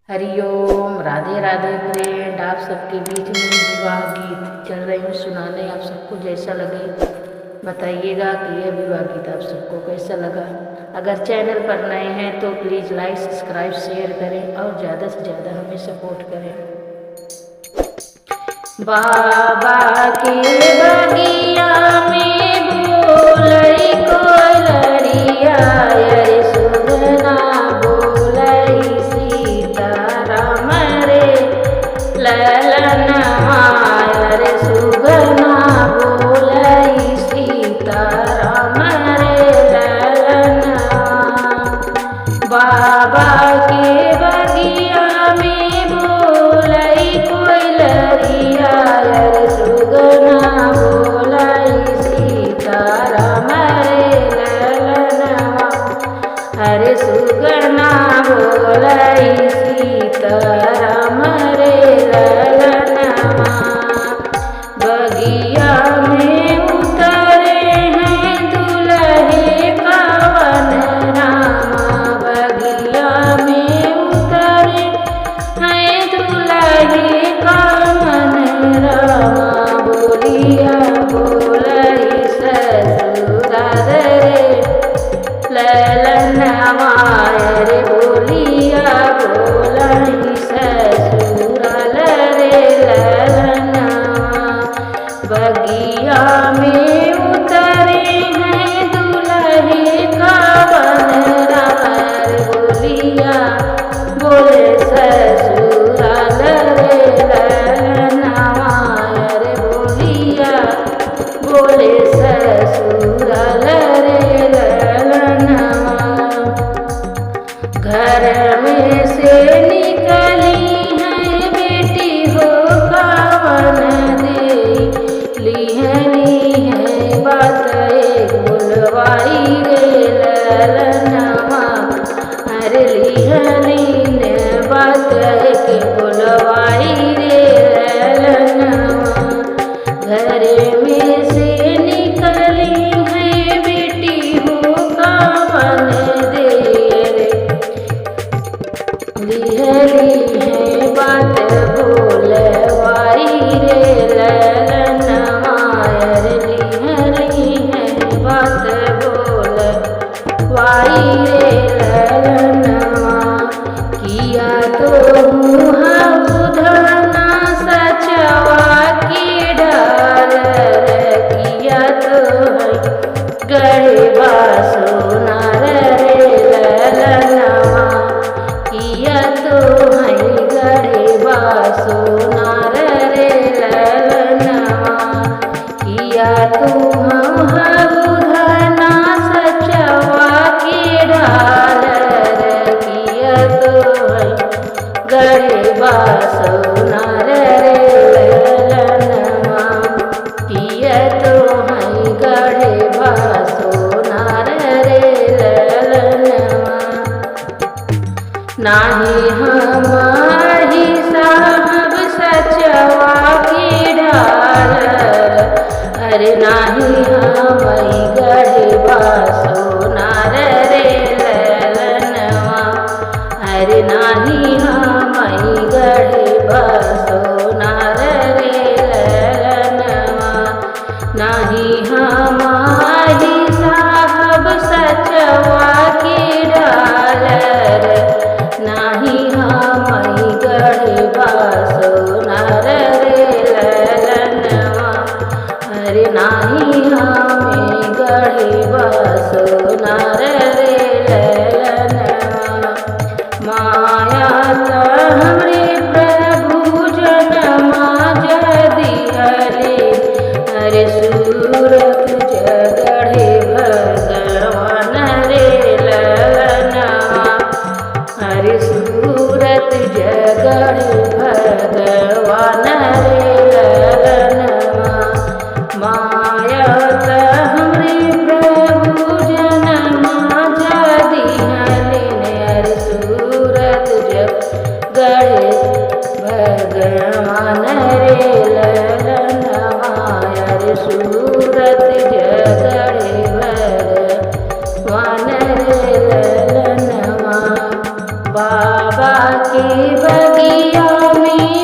हरिओम, Radhe Radhe friend. आप सबके बीच में विवाह गीत चल रही हूँ सुनाने। आप सबको जैसा लगे बताइएगा कि यह विवाह गीत आप सबको कैसा लगा। अगर चैनल पर नए हैं तो प्लीज़ लाइक सब्सक्राइब शेयर करें और ज़्यादा से ज़्यादा हमें सपोर्ट करें। बाबा के बगिया में बोलई कोयलरिया, अरे सुगना बोलई सीताराम रे ललनवा, अरे सुगना बोलई सीताराम रे ललनवा। बाबा के बगिया में बोलई कोयलरिया, अरे सुगना बोलई सीताराम रे ललनवा, अरे सुगना बोलई सीताराम रे ललनवा। बगिया में उतरे हैं दुल्हे कवन रामा, बगिया में उतरे हैं दुल्हे कवन रामा। बोलिया बोलई ससुराल रे ललनवा, रे बोलिया बोलई ससुराल रे ललनवा। बगिया में उतरे हैं दुल्हे कवन रामा, बोलिया बोले ससुराल रे ललनवा, रे बोलिया बोले ससुराल रे ललनवा। घर में से निकली है बेटी हो कवन दे, लिहनी है बात बुलवाई रे ललनवा, अरे लिहनी ने बात के बुलवाई रे ललनवा। घर में से निकली है बेटी हो कवन दे, लिहली है बात बोलवाई रे ललनवा, अरे लिहली है बात बोलवाई रे ललनवा। किया तो मुँह उधना सचवा की डाल, किया तो गढ़वा सोनार रे ललनवा, किया तो है गढ़वा सोनार रे ललनवा। किया तो उधना सचवा की डाल, किया तो है गढ़वा सोनार रे ललनवा, किया तो है गढ़वा सोनार रे ललनवा। नाही हमारी साहब सचवा की ढाल, अरे नाही हमारी गढ़वा सोनार रे ललनवा, अरे नाही हमारी गढ़वा सोनार रे ललनवा। नाही हमारी साहब सचवा की ढाल, नाही हमारी गढ़वा सोनार रे ललनवा, अरे नाही हमें गढ़वा सोनार रे ललनवा। माया त हमरे प्रभु जनमा दिहले, अरे सूरत जगढ़े भगवान रे ललनवा, अरे सूरत जगढ़ भगवान रे ललनवा। माया त हमरे प्रभु जनमा दिहले, अरे सूरत जगढ़ भगवान रे ललनवा, अरे सूरत जगढ़ भगवान रे ललनवा। बाबा के बगिया में